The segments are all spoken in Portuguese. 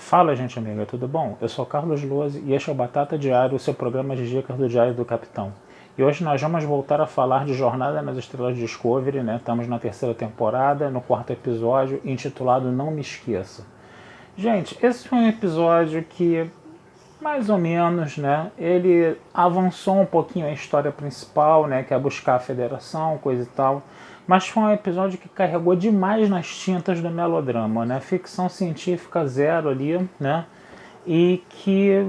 Fala, gente amiga, tudo bom? Eu sou Carlos Lose e este é o Batata Diário, o seu programa de dicas do Diário do Capitão. E hoje nós vamos voltar a falar de Jornada nas Estrelas de Discovery, né? Estamos na terceira temporada, no quarto episódio, intitulado Não Me Esqueça. Gente, esse foi um episódio que, mais ou menos, né? Ele avançou um pouquinho a história principal, né? Que é buscar a federação, coisa e tal. Mas foi um episódio que carregou demais nas tintas do melodrama, né? Ficção científica zero ali, né? E que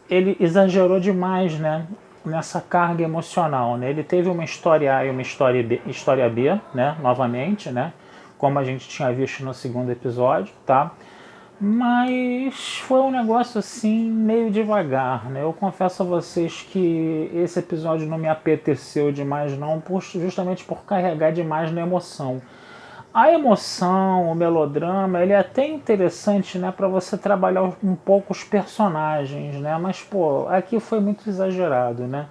ele exagerou demais, né? Nessa carga emocional, né? Ele teve uma história A e uma história B, né? Novamente, né? Como a gente tinha visto no segundo episódio, tá? Mas foi um negócio assim, meio devagar, né? Eu confesso a vocês que esse episódio não me apeteceu demais, não, justamente por carregar demais na emoção. A emoção, o melodrama, ele é até interessante, né, para você trabalhar um pouco os personagens, né? Mas, pô, aqui foi muito exagerado, né?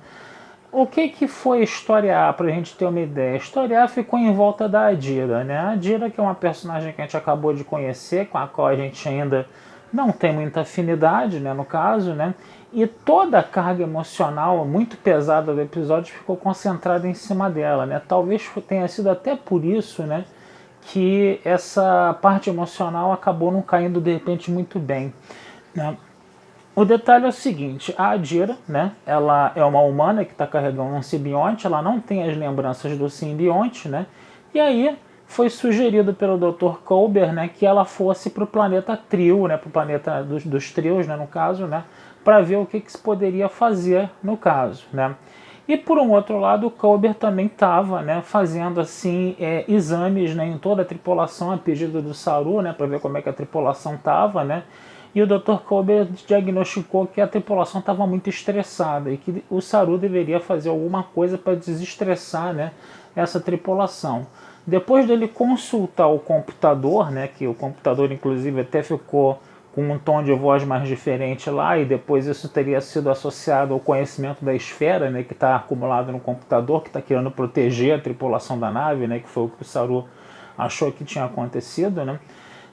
O que foi História A, pra gente ter uma ideia? A História A ficou em volta da Adira, né? A Adira, que é uma personagem que a gente acabou de conhecer, com a qual a gente ainda não tem muita afinidade, né, no caso, né? E toda a carga emocional muito pesada do episódio ficou concentrada em cima dela, né? Talvez tenha sido até por isso, né, que essa parte emocional acabou não caindo de repente muito bem, né? O detalhe é o seguinte, a Adira, né, ela é uma humana que está carregando um simbionte, ela não tem as lembranças do simbionte, né, e aí foi sugerido pelo Dr. Culber, né, que ela fosse para o planeta Trio, né, para o planeta dos Trios, né, no caso, né, para ver o que se poderia fazer no caso, né. E por um outro lado, o Culber também estava, né, fazendo assim exames, né, em toda a tripulação a pedido do Saru, né, para ver como é que a tripulação estava, né. E o Dr. Culber diagnosticou que a tripulação estava muito estressada e que o Saru deveria fazer alguma coisa para desestressar, né, essa tripulação. Depois dele consultar o computador, né, que o computador inclusive até ficou com um tom de voz mais diferente lá, e depois isso teria sido associado ao conhecimento da esfera, né, que está acumulado no computador, que está querendo proteger a tripulação da nave, né, que foi o que o Saru achou que tinha acontecido, né.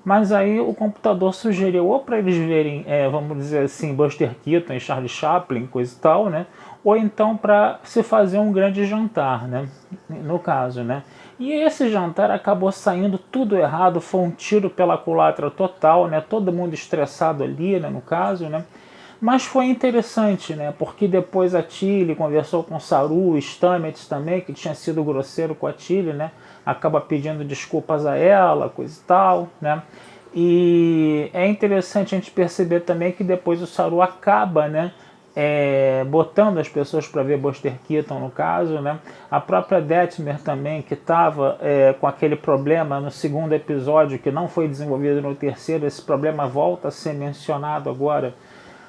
Mas aí o computador sugeriu ou para eles verem, vamos dizer assim, Buster Keaton e Charlie Chaplin, coisa e tal, né? Ou então para se fazer um grande jantar, né? No caso, né? E esse jantar acabou saindo tudo errado, foi um tiro pela culatra total, né? Todo mundo estressado ali, né? No caso, né? Mas foi interessante, né? Porque depois a Tilly conversou com o Saru, o Stamets também, que tinha sido grosseiro com a Tilly, né? Acaba pedindo desculpas a ela, coisa e tal, né? E é interessante a gente perceber também que depois o Saru acaba, né? Botando as pessoas para ver Buster Keaton no caso, né? A própria Detmer também, que estava com aquele problema no segundo episódio, que não foi desenvolvido no terceiro, esse problema volta a ser mencionado agora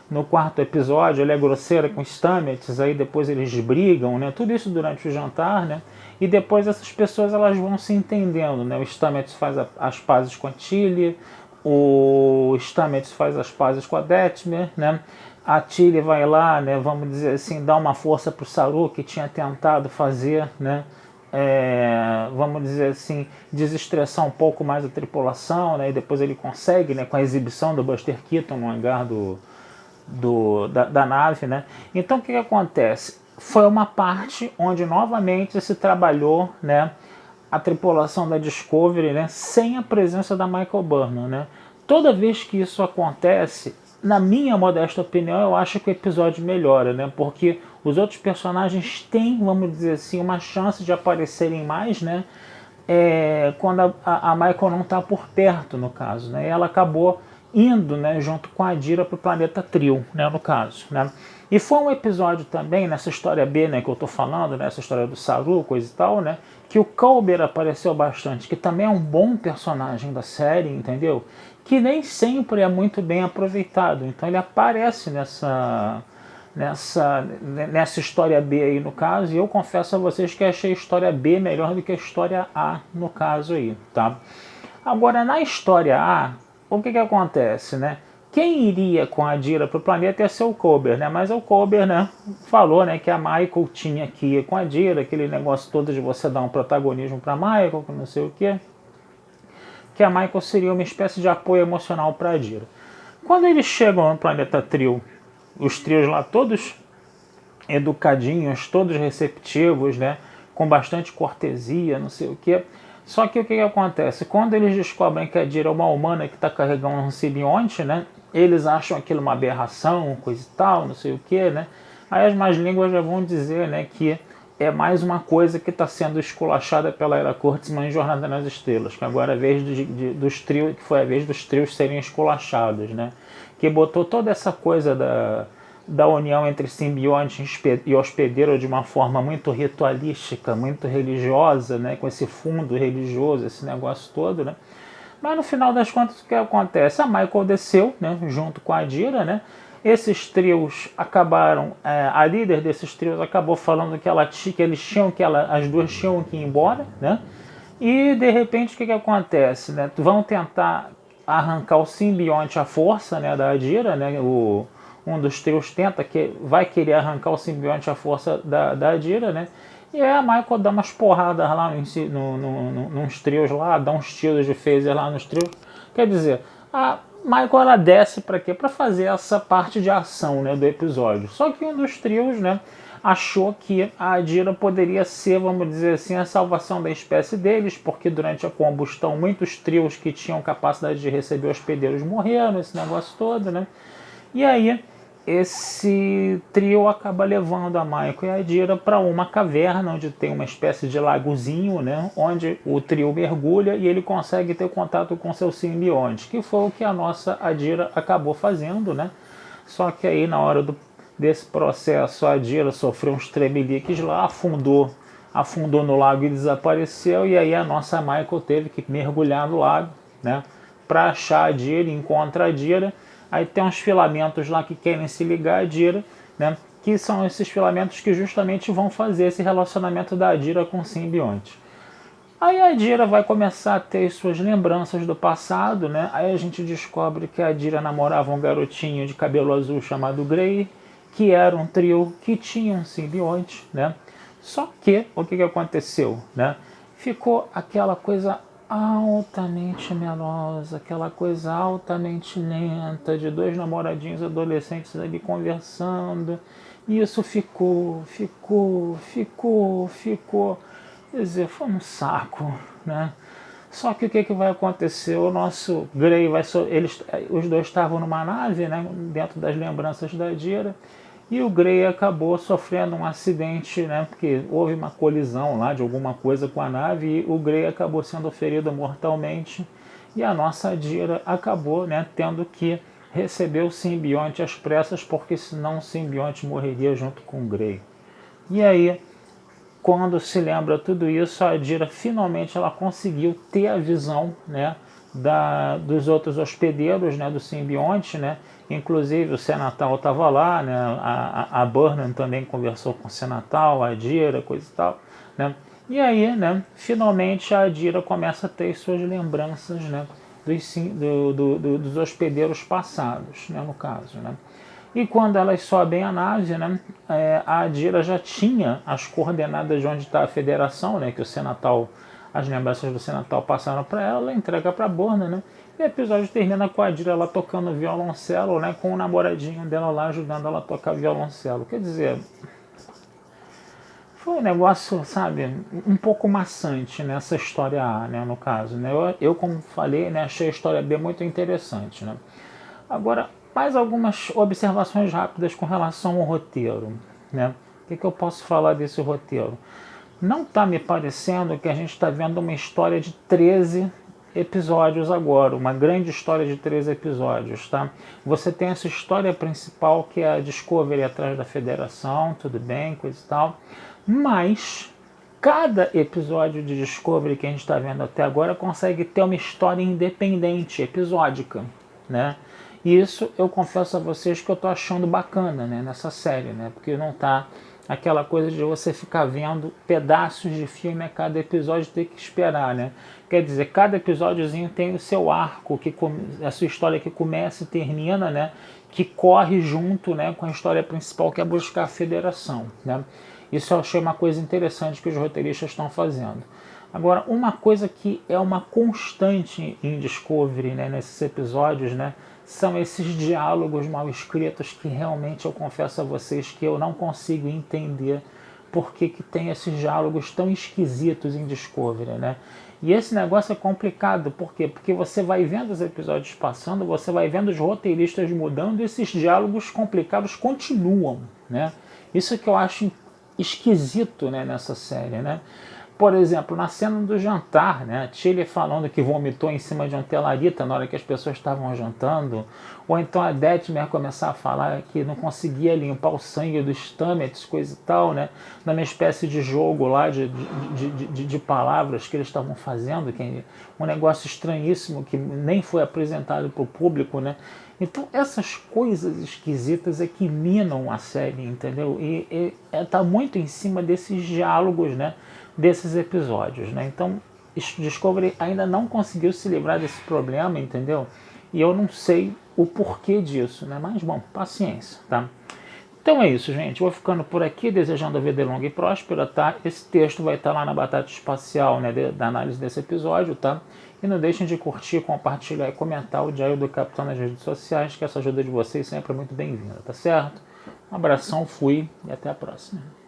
no quarto episódio. Ele é grosseira com Stamets, aí depois eles brigam, né? Tudo isso durante o jantar, né? E depois essas pessoas elas vão se entendendo, né? O Stamets faz as pazes com a Tilly, o Stamets faz as pazes com a Detmer, né? A Tilly vai lá, né? Vamos dizer assim, dar uma força para o Saru, que tinha tentado fazer, né? Vamos dizer assim, desestressar um pouco mais a tripulação, né? E depois ele consegue, né? Com a exibição do Buster Keaton no hangar da nave, né? Então o que acontece? Foi uma parte onde novamente se trabalhou, né, a tripulação da Discovery, né, sem a presença da Michael Burnham, né? Toda vez que isso acontece, na minha modesta opinião, eu acho que o episódio melhora, né? Porque os outros personagens têm, vamos dizer assim, uma chance de aparecerem mais, né? Quando a Michael não está por perto, no caso, né? E ela acabou indo, né, junto com a Adira para o planeta Trio, né, no caso, né? E foi um episódio também, nessa história B, né, que eu estou falando, nessa história do Saru, coisa e tal, né, que o Culber apareceu bastante, que também é um bom personagem da série, entendeu? Que nem sempre é muito bem aproveitado, então ele aparece nessa história B aí no caso, e eu confesso a vocês que achei a história B melhor do que a história A no caso aí, tá? Agora, na história A, o que acontece, né? Quem iria com a Dira para o planeta ia ser o Culber, né? Mas o Culber, né, falou, né, que a Michael tinha que ir com a Dira, aquele negócio todo de você dar um protagonismo para Michael, que não sei o quê, que a Michael seria uma espécie de apoio emocional para a Dira. Quando eles chegam no planeta Trio, os trios lá todos educadinhos, todos receptivos, né, com bastante cortesia, não sei o que. Só que o que acontece? Quando eles descobrem que a Dira é uma humana que está carregando um simbionte, né, eles acham aquilo uma aberração, coisa e tal, não sei o que, né. Aí as más línguas já vão dizer, né, que é mais uma coisa que está sendo esculachada pela Era Kurtzman em Jornada nas Estrelas, que agora é a vez dos trios, que foi a vez dos trios serem esculachados, né, que botou toda essa coisa da união entre simbionte e hospedeiro de uma forma muito ritualística, muito religiosa, né, com esse fundo religioso, esse negócio todo, né. Mas no final das contas o que acontece? A Michael desceu, né, junto com a Dira, né. Esses trios acabaram, a líder desses trios acabou falando que as duas tinham que ir embora, né? E de repente o que acontece, né? Vão tentar arrancar o simbionte à força, né, da Adira, né? Um dos trios vai querer arrancar o simbionte à força da Adira, né? E aí a Michael dá umas porradas lá nos trios lá, dá uns tiros de phaser lá nos trios. Quer dizer, a Michael ela desce para quê? Para fazer essa parte de ação, né, do episódio. Só que um dos trios, né, achou que a Adira poderia ser, vamos dizer assim, a salvação da espécie deles, porque durante a combustão muitos trios que tinham capacidade de receber hospedeiros morreram, esse negócio todo, né? E aí esse trio acaba levando a Michael e a Adira para uma caverna onde tem uma espécie de lagozinho, né, onde o trio mergulha e ele consegue ter contato com seu simbionte, que foi o que a nossa Adira acabou fazendo, né? Só que aí na hora desse processo a Adira sofreu uns tremeliques lá, afundou no lago e desapareceu, e aí a nossa Michael teve que mergulhar no lago, né, para achar a Adira, encontra a Adira. Aí tem uns filamentos lá que querem se ligar à Adira, né? Que são esses filamentos que justamente vão fazer esse relacionamento da Adira com o simbionte. Aí a Adira vai começar a ter suas lembranças do passado, né? Aí a gente descobre que a Adira namorava um garotinho de cabelo azul chamado Grey, que era um trio que tinha um simbionte, né? Só que o que aconteceu, né? Ficou aquela coisa altamente melosa, aquela coisa altamente lenta, de dois namoradinhos adolescentes ali conversando, e isso ficou. Quer dizer, foi um saco, né? Só que o que vai acontecer? O nosso Grey os dois estavam numa nave, né, dentro das lembranças da Dira, e o Grey acabou sofrendo um acidente, né, porque houve uma colisão lá de alguma coisa com a nave e o Grey acabou sendo ferido mortalmente e a nossa Dira acabou, né, tendo que receber o simbionte às pressas, porque senão o simbionte morreria junto com o Grey. E aí, quando se lembra tudo isso, a Dira finalmente ela conseguiu ter a visão, né, dos outros hospedeiros, né, do simbionte, né? Inclusive o Senatal estava lá, né? A Burnham também conversou com o Senatal, a Dira, coisa e tal, né? E aí, né, finalmente a Dira começa a ter suas lembranças, né, dos hospedeiros passados, né, no caso, né? E quando elas sobem a nave, né, a Adira já tinha as coordenadas de onde está a federação, né, que o Senatal, as lembranças do Senatal passaram para ela entrega para a Burnham, né, e o episódio termina com a Adira lá tocando violoncelo, né, com o namoradinho dela lá ajudando ela a tocar violoncelo. Quer dizer, foi um negócio, sabe, um pouco maçante nessa história A, né, no caso, né. Eu como falei, né, achei a história B muito interessante, né. Agora, mais algumas observações rápidas com relação ao roteiro, né? O que eu posso falar desse roteiro? Não está me parecendo que a gente está vendo uma história de 13 episódios agora, uma grande história de 13 episódios, tá? Você tem essa história principal que é a Discovery atrás da Federação, tudo bem, coisa e tal, mas cada episódio de Discovery que a gente está vendo até agora consegue ter uma história independente, episódica, né? E isso eu confesso a vocês que eu tô achando bacana, né, nessa série, né, porque não tá aquela coisa de você ficar vendo pedaços de filme a cada episódio, ter que esperar, né. Quer dizer, cada episódiozinho tem o seu arco, a sua história que começa e termina, né, que corre junto, né, com a história principal, que é buscar a federação, né. Isso eu achei uma coisa interessante que os roteiristas estão fazendo. Agora, uma coisa que é uma constante em Discovery, né, nesses episódios, né, são esses diálogos mal escritos que realmente eu confesso a vocês que eu não consigo entender por que tem esses diálogos tão esquisitos em Discovery, né? E esse negócio é complicado, por quê? Porque você vai vendo os episódios passando, você vai vendo os roteiristas mudando e esses diálogos complicados continuam, né? Isso que eu acho esquisito, né, nessa série, né? Por exemplo, na cena do jantar, né? Tilly falando que vomitou em cima de um telarita na hora que as pessoas estavam jantando, ou então a Detmer começar a falar que não conseguia limpar o sangue dos Stamets, coisa e tal, né? Numa espécie de jogo lá de palavras que eles estavam fazendo, que é um negócio estranhíssimo que nem foi apresentado para o público, né? Então essas coisas esquisitas é que minam a série, entendeu? E tá muito em cima desses diálogos, né? Desses episódios, né? Então Discovery ainda não conseguiu se livrar desse problema, entendeu? E eu não sei o porquê disso, né? Mas bom, paciência, tá? Então é isso, gente. Vou ficando por aqui, desejando a vida longa e próspera, tá? Esse texto vai estar lá na Batata Espacial, né, da análise desse episódio, tá? E não deixem de curtir, compartilhar e comentar o Diário do Capitão nas redes sociais, que essa ajuda de vocês sempre é muito bem-vinda, tá certo? Um abração, fui e até a próxima.